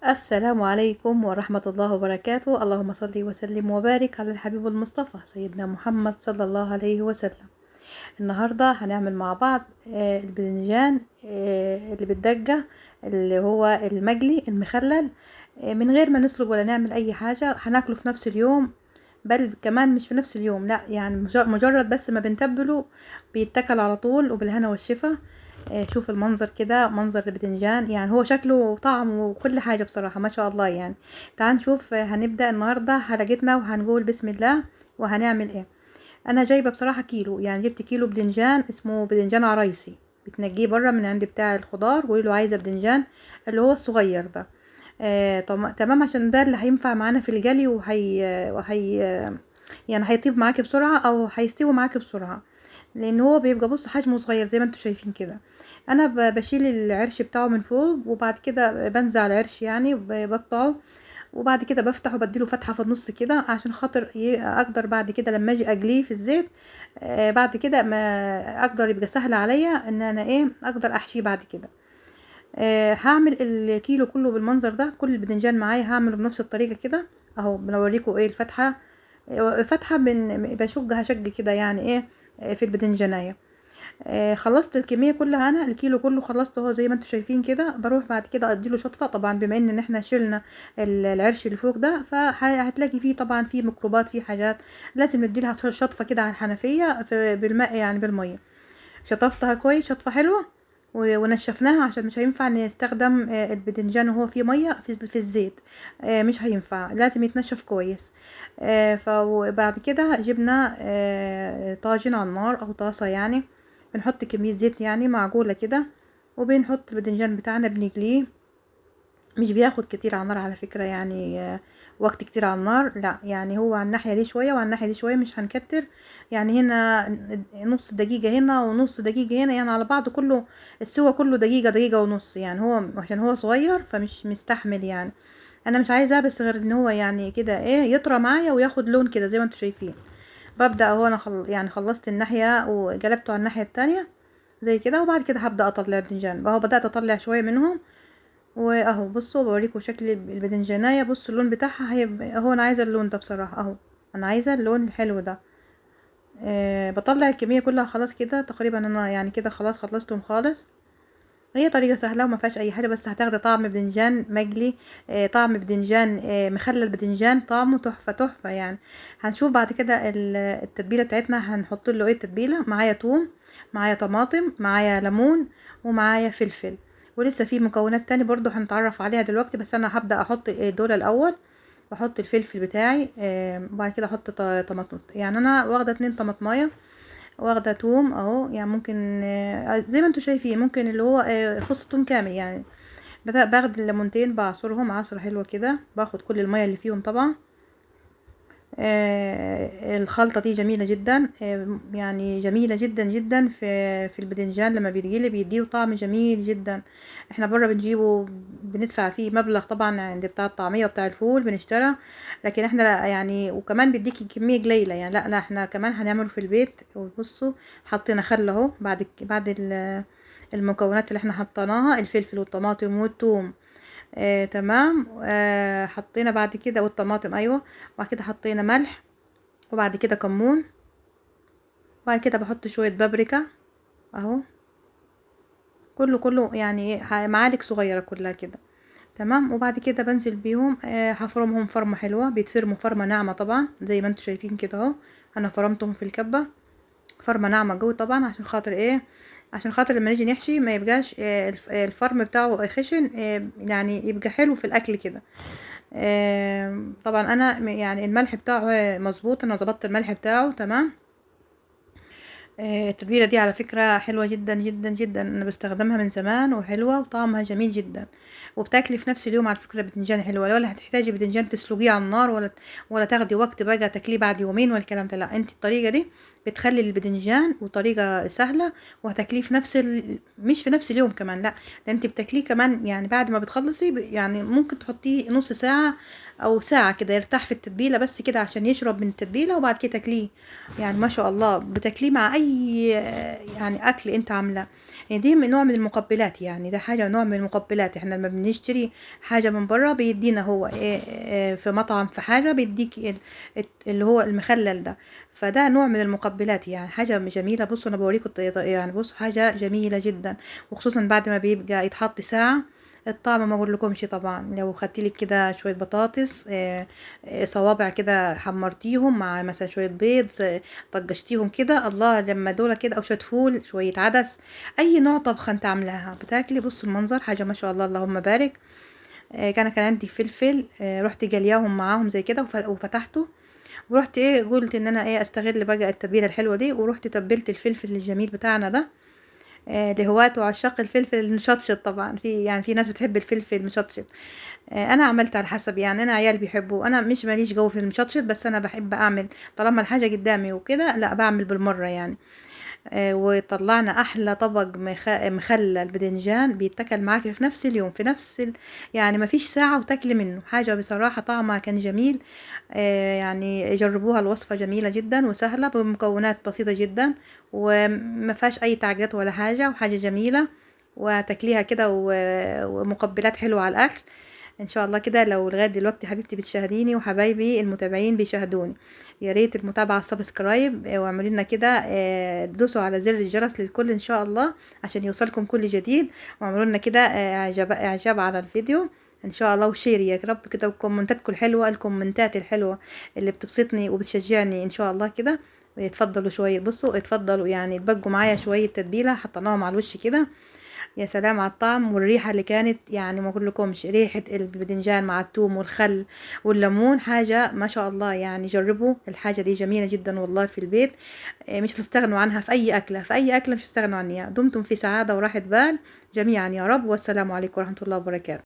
السلام عليكم ورحمة الله وبركاته. اللهم صل وسلم وبارك على الحبيب المصطفى سيدنا محمد صلى الله عليه وسلم. النهاردة هنعمل مع بعض الباذنجان اللي بالدجة، اللي هو المجلي المخلل، من غير ما نسلق ولا نعمل أي حاجة. هناكله في نفس اليوم، بل كمان مش في نفس اليوم، لا يعني مجرد بس ما بنتبله بيتاكل على طول وبالهنا والشفا. شوف المنظر كده، منظر الباذنجان، يعني هو شكله وطعمه وكل حاجة بصراحة ما شاء الله يعني. تعال نشوف. هنبدأ النهاردة حلقتنا وهنقول بسم الله. وهنعمل ايه؟ انا جايبة بصراحة كيلو، يعني جبت كيلو باذنجان اسمه باذنجان عرايسي، بتنجيه بره من عند بتاع الخضار وقولي له عايزة باذنجان اللي هو الصغير ده. تمام، عشان ده اللي هينفع معانا في الجلي، وهي يعني هيطيب معاكي بسرعة او هيستوي معاكي بسرعة، لان هو بيبقى بص حجمه صغير زي ما انتوا شايفين كده. انا بشيل العرش بتاعه من فوق، وبعد كده بنزع العرش يعني بقطعه، وبعد كده بفتحه بديله فتحة في النص كده عشان خاطر اقدر بعد كده لما اجي اجليه في الزيت. بعد كده ما اقدر يبقى سهل عليا ان انا اقدر احشيه بعد كده. هعمل الكيلو كله بالمنظر ده، كل البدنجان معايا هعمله بنفس الطريقة كده. اهو بنوريكم الفتحة. فتحة بشجها شج كده يعني في البدنجانية. خلصت الكمية كلها، انا الكيلو كله خلصته اهو زي ما انتوا شايفين كده. بروح بعد كده اديله شطفة، طبعا بما ان احنا شلنا العرش اللي فوق ده، فهتلاقي فيه طبعا فيه ميكروبات، فيه حاجات لازم نديلها شطفة كده على الحنفية بالماء يعني بالمية. شطفتها كويس شطفة حلوة ونشفناها، عشان مش هينفع نستخدم البدنجان وهو فيه مية في الزيت. مش هينفع، لازم يتنشف كويس. فبعد كده جبنا طاجن على النار او طاسة يعني، بنحط كمية زيت يعني معقولة كده، وبنحط البدنجان بتاعنا بنقليه. مش بياخد كتير على النار على فكرة يعني، وقت كتير على النار لا، يعني هو على الناحية دي شوية وعلى الناحية دي شوية، مش هنكتر. يعني هنا نص دقيقة هنا ونص دقيقة هنا، يعني على بعض كله السوا كله دقيقة دقيقة ونص، يعني هو عشان هو صغير فمش مستحمل يعني. انا مش عايزاه بس غير ان هو يعني كده يطرى معايا وياخد لون كده زي ما انتوا شايفين. ببدأ اهو انا يعني خلصت الناحية وقلبته على الناحية التانية زي كده، وبعد كده هبدأ اطلع الباذنجان اهو. بدأت اطلع شوية منهم، واهو بصوا بوريكم شكل الباذنجانية. بصوا اللون بتاعها هيبقى اهو، انا عايزة اللون ده بصراحة اهو، انا عايزة اللون الحلو ده. بطلع الكمية كلها خلاص كده تقريبا، انا يعني كده خلاص خلصتهم خالص. هي طريقة سهلة وما فيهاش اي حاجة، بس هتاخدي طعم بدنجان مجلي، طعم بدنجان مخلل بدنجان، طعمه تحفة تحفة يعني. هنشوف بعد كده التتبيلة بتاعتنا. هنحط له التتبيلة. معايا توم، معايا طماطم، معايا ليمون، ومعايا فلفل، ولسه في مكونات تاني برضو هنتعرف عليها دلوقتي، بس انا هبدأ احط دول الاول. واحط الفلفل بتاعي، وبعد كده احط طماطم. يعني انا واخدة 2 طماطمايه، واخده توم اهو، يعني ممكن زي ما انتوا شايفين، ممكن اللي هو فص ثوم كامل يعني. باخد الليمونتين بعصرهم عصره حلوه كده، باخد كل الميه اللي فيهم طبعا. الخلطه دي جميله جدا، يعني جميله جدا جدا في البدنجان لما بيتقلي بيديه طعم جميل جدا. احنا بره بنجيبه بندفع فيه مبلغ طبعا عند بتاع الطعميه وبتاع الفول بنشترى، لكن احنا لا يعني، وكمان بيديكي كميه قليله يعني. لا لا، احنا كمان هنعمله في البيت. وبصوا حطينا خل اهو بعد المكونات اللي احنا حطيناها، الفلفل والطماطم والثوم. تمام. حطينا بعد كده والطماطم ايوه، وبعد كده حطينا ملح، وبعد كده كمون، وبعد كده بحط شوية بابريكا اهو. كله يعني معالق صغيرة كلها كده. تمام. وبعد كده بنزل بيهم، هفرمهم فرمة حلوة، بيتفرموا فرمة ناعمة طبعا زي ما انتوا شايفين كده اهو. انا فرمتهم في الكبة فرمة ناعمة جوه طبعا، عشان خاطر عشان خاطر لما نيجي نحشي ما يبقاش الفرم بتاعه خشن، يعني يبقى حلو في الاكل كده. طبعا انا يعني الملح بتاعه مظبوط، انا ظبطت الملح بتاعه تمام. التتبيله دي على فكره حلوه جدا جدا جدا، انا بستخدمها من زمان وحلوه وطعمها جميل جدا. وبتاكلي في نفس اليوم على فكره بتنجان حلوه، ولا هتحتاجي بتنجان تسلقيه على النار، ولا تاخدي وقت بقى تاكليه بعد يومين والكلام ده. لا، انت الطريقه دي بتخلي البدنجان وطريقه سهله، وهتاكليه في مش في نفس اليوم كمان، لا ده انت بتاكليه كمان يعني بعد ما بتخلصي، يعني ممكن تحطيه نص ساعه او ساعه كده يرتاح في التتبيله بس كده عشان يشرب من التتبيله، وبعد كده تاكليه. يعني ما شاء الله بتاكليه مع اي يعني اكل انت عاملاه. دي من نوع من المقبلات، يعني ده حاجة نوع من المقبلات. احنا لما بنشتري حاجة من بره بيدينا هو في مطعم في حاجة بيديك اللي هو المخلل ده، فده نوع من المقبلات يعني حاجة جميلة. بصوا انا بوريكم يعني بصوا حاجة جميلة جدا، وخصوصا بعد ما بيبقى يتحط ساعة. الطعم ما اقولكمش طبعا. لو خدتلك كده شويه بطاطس، صوابع كده حمرتيهم مع مثلا شويه بيض، طجشتيهم كده، الله لما دول كده، او شويه فول شويه عدس، اي نوع طبخه انت عاملاها بتاكلي. بصوا المنظر حاجه ما شاء الله اللهم بارك. كان عندي فلفل، رحت جالياهم معاهم زي كده وفتحته، ورحت قلت ان انا استغل بقى التتبيله الحلوه دي، ورحت تبلت الفلفل الجميل بتاعنا ده. لهواة وعشاق الفلفل المشطشط طبعا، في ناس بتحب الفلفل المشطشط. انا عملت على حسب، يعني انا عيال بيحبوا، انا مش ماليش جو في المشطشط، بس انا بحب اعمل طالما الحاجه قدامي وكده، لا بعمل بالمره يعني. وطلعنا احلى طبق مخلل بدنجان بيتاكل معاكي في نفس اليوم، في نفس يعني ما فيش ساعه وتاكلي منه حاجه. بصراحه طعمها كان جميل. يعني جربوها، الوصفه جميله جدا وسهله بمكونات بسيطه جدا، وما فيهاش اي تعقيدات ولا حاجه، وحاجه جميله وتاكليها كده ومقبلات حلوه على الاكل. ان شاء الله كده. لو لغايه دلوقتي حبيبتي بتشاهديني وحبايبي المتابعين بيشاهدوني، يا ريت المتابعه سبسكرايب، واعملوا لنا كده، دوسوا على زر الجرس للكل ان شاء الله عشان يوصلكم كل جديد، واعملوا لنا كده اعجاب على الفيديو ان شاء الله، وشير يا رب كده، وكومنتاتكم الحلوه، الكومنتات الحلوه اللي بتبسطني وبتشجعني ان شاء الله كده. يتفضلوا شويه، بصوا اتفضلوا يعني تبقوا معايا شويه تتبيله حطيناهم على الوش كده. يا سلام على الطعم والريحة اللي كانت، يعني ما اقولكمش ريحة البدنجان مع الثوم والخل والليمون حاجة ما شاء الله. يعني جربوا الحاجة دي جميلة جدا والله في البيت. مش هتستغنوا عنها في أي أكلة، في أي أكلة مش هتستغنوا عنها. دمتم في سعادة وراحة بال جميعا يا رب، والسلام عليكم ورحمة الله وبركاته.